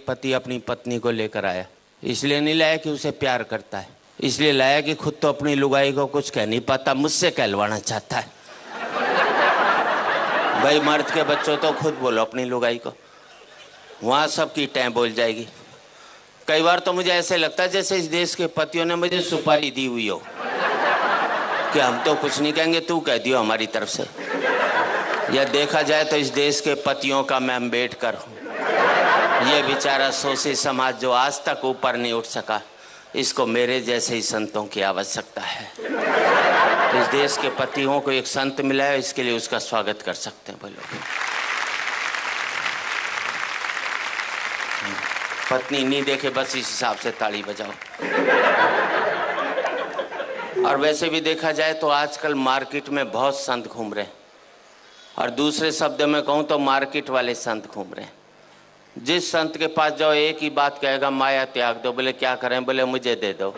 एक पति अपनी पत्नी को लेकर आया। इसलिए नहीं लाया कि उसे प्यार करता है, इसलिए लाया कि खुद तो अपनी लुगाई को कुछ कह नहीं पाता, मुझसे कहलवाना चाहता है। भाई मर्द के बच्चों तो खुद बोलो अपनी लुगाई को, वहाँ सबकी टैं बोल जाएगी। कई बार तो मुझे ऐसे लगता है जैसे इस देश के पतियों ने मुझे सुपारी दी हुई हो कि हम तो कुछ नहीं कहेंगे, तू कह दियो हमारी तरफ से। या देखा जाए तो इस देश के पतियों का मैं अम्बेडकर हूँ। ये बेचारा शोषित समाज जो आज तक ऊपर नहीं उठ सका, इसको मेरे जैसे ही संतों की आवश्यकता है। तो इस देश के पतियों को एक संत मिला है, इसके लिए उसका स्वागत कर सकते हैं बोलो। पत्नी नहीं देखे बस इस हिसाब से ताली बजाओ। और वैसे भी देखा जाए तो आजकल मार्केट में बहुत संत घूम रहे हैं, और दूसरे शब्द में कहूँ तो मार्केट वाले संत घूम रहे हैं। जिस संत के पास जाओ एक ही बात कहेगा, माया त्याग दो। बोले क्या करें? बोले मुझे दे दो।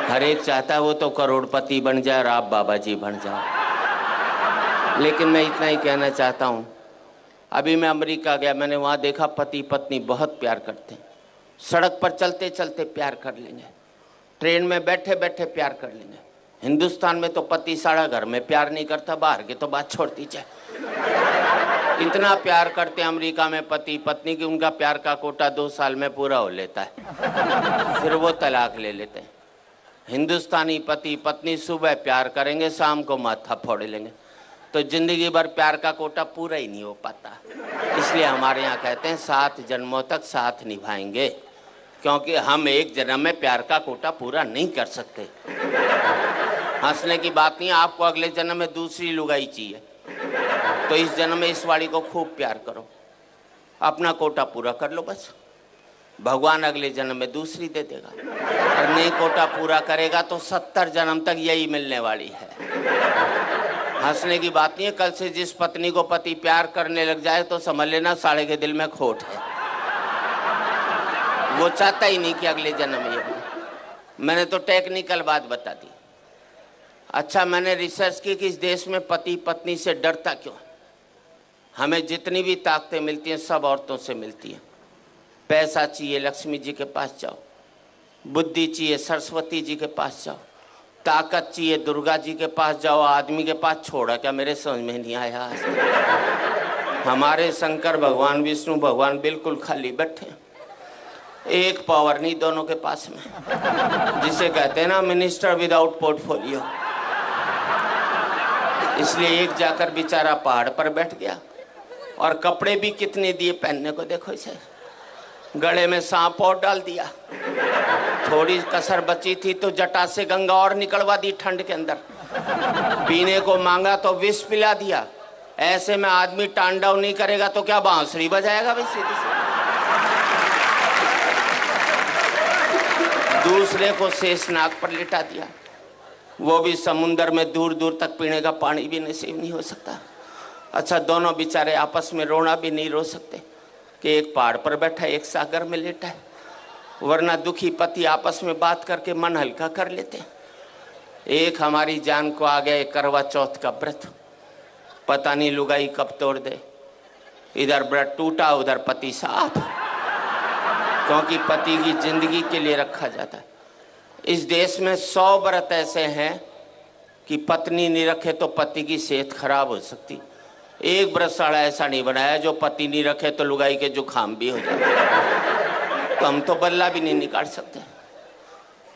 हर एक चाहता है वो तो करोड़पति बन जाए और आप बाबा जी बन जाओ। लेकिन मैं इतना ही कहना चाहता हूँ, अभी मैं अमेरिका गया, मैंने वहाँ देखा पति पत्नी बहुत प्यार करते हैं। सड़क पर चलते चलते प्यार कर लेंगे, ट्रेन में बैठे बैठे प्यार कर लेंगे। हिंदुस्तान में तो पति सारा घर में प्यार नहीं करता, बाहर के तो बात छोड़ दीजिए। इतना प्यार करते हैं अमेरिका में पति पत्नी की, उनका प्यार का कोटा 2 साल में पूरा हो लेता है, फिर वो तलाक ले लेते हैं। हिंदुस्तानी पति पत्नी सुबह प्यार करेंगे, शाम को माथा फोड़ लेंगे, तो जिंदगी भर प्यार का कोटा पूरा ही नहीं हो पाता। इसलिए हमारे यहाँ कहते हैं 7 जन्मों तक साथ निभाएंगे, क्योंकि हम एक जन्म में प्यार का कोटा पूरा नहीं कर सकते। हंसने की बात नहीं, आपको अगले जन्म में दूसरी लुगाई चाहिए, तो इस जन्म में इस वाली को खूब प्यार करो, अपना कोटा पूरा कर लो बस। भगवान अगले जन्म में दूसरी दे देगा, और नहीं कोटा पूरा करेगा तो 70 जन्म तक यही मिलने वाली है। हंसने की बात नहीं है, कल से जिस पत्नी को पति प्यार करने लग जाए तो समझ लेना साले के दिल में खोट है, वो चाहता ही नहीं कि अगले जन्म में ये बने। मैंने तो टेक्निकल बात बता दी। अच्छा, मैंने रिसर्च की कि इस देश में पति पत्नी से डरता क्यों? हमें जितनी भी ताकतें मिलती हैं सब औरतों से मिलती हैं। पैसा चाहिए लक्ष्मी जी के पास जाओ, बुद्धि चाहिए सरस्वती जी के पास जाओ, ताकत चाहिए दुर्गा जी के पास जाओ, आदमी के पास छोड़ा क्या? मेरे समझ में नहीं आया आज तक। हमारे शंकर भगवान विष्णु भगवान बिल्कुल खाली बैठे, एक पावर नहीं दोनों के पास में, जिसे कहते हैं ना मिनिस्टर विदाउट पोर्टफोलियो। इसलिए एक जाकर बेचारा पहाड़ पर बैठ गया, और कपड़े भी कितने दिए पहनने को, देखो इसे, गले में सांप और डाल दिया। थोड़ी कसर बची थी तो जटा से गंगा और निकलवा दी ठंड के अंदर। पीने को मांगा तो विष पिला दिया। ऐसे में आदमी तांडव नहीं करेगा तो क्या बांसुरी बजाएगा भाई? सीधी सी दूसरे को शेषनाग पर लिटा दिया, वो भी समुंदर में दूर दूर तक पीने का पानी भी नसीब नहीं हो सकता। अच्छा, दोनों बेचारे आपस में रोना भी नहीं रो सकते कि एक पहाड़ पर बैठा एक सागर में लेटा है, वरना दुखी पति आपस में बात करके मन हल्का कर लेते। एक हमारी जान को आ गया करवा चौथ का व्रत, पता नहीं लुगाई कब तोड़ दे। इधर व्रत टूटा उधर पति साफ, क्योंकि पति की जिंदगी के लिए रखा जाता है। इस देश में 100 व्रत ऐसे हैं कि पत्नी नहीं रखे तो पति की सेहत खराब हो सकती। एक व्रतशाला ऐसा नहीं बनाया जो पति नहीं रखे तो लुगाई के जुखाम भी हो जाए। तो हम तो बल्ला भी नहीं निकाल सकते।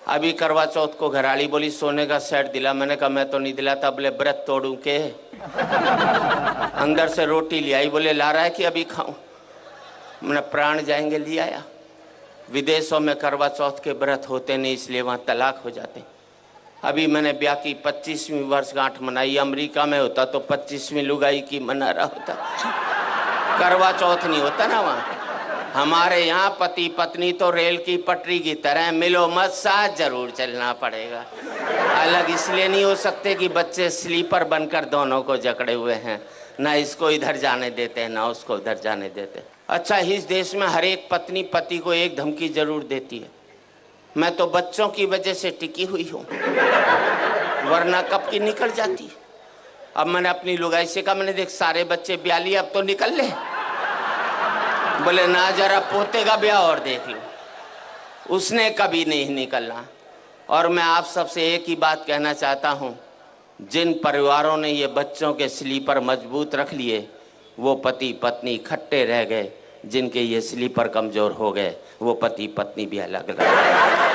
अभी करवा चौथ को घराड़ी बोली सोने का सेट दिला, मैंने कहा मैं तो नहीं दिलाता। बोले व्रत तोड़ू के? अंदर से रोटी ले आई, बोले ला रहा है कि अभी खाऊं? मैंने प्राण जाएंगे, ले आया। विदेशों में करवा चौथ के व्रत होते नहीं, इसलिए वहाँ तलाक हो जाते। अभी मैंने ब्याह की 25वीं वर्षगांठ मनाई, अमेरिका में होता तो 25वीं लुगाई की मना रहा होता, करवा चौथ नहीं होता ना वहाँ। हमारे यहाँ पति पत्नी तो रेल की पटरी की तरह, मिलो मत साथ जरूर चलना पड़ेगा। अलग इसलिए नहीं हो सकते कि बच्चे स्लीपर बनकर दोनों को जकड़े हुए हैं, ना इसको इधर जाने देते हैं ना उसको उधर जाने देते। अच्छा, इस देश में हर एक पत्नी पति को एक धमकी जरूर देती है। मैं तो बच्चों की वजह से टिकी हुई हूँ, वरना कब की निकल जाती। अब मैंने अपनी लुगाई से कहा, मैंने देख सारे बच्चे ब्याह लिए, अब तो निकल ले। बोले ना जरा पोते का ब्याह और देख लो, उसने कभी नहीं निकलना। और मैं आप सबसे एक ही बात कहना चाहता हूँ, जिन परिवारों ने ये बच्चों के स्लीपर मजबूत रख लिए वो पति पत्नी इकट्ठे रह गए, जिनके ये स्लीपर कमज़ोर हो गए वो पति पत्नी भी अलग रह गए।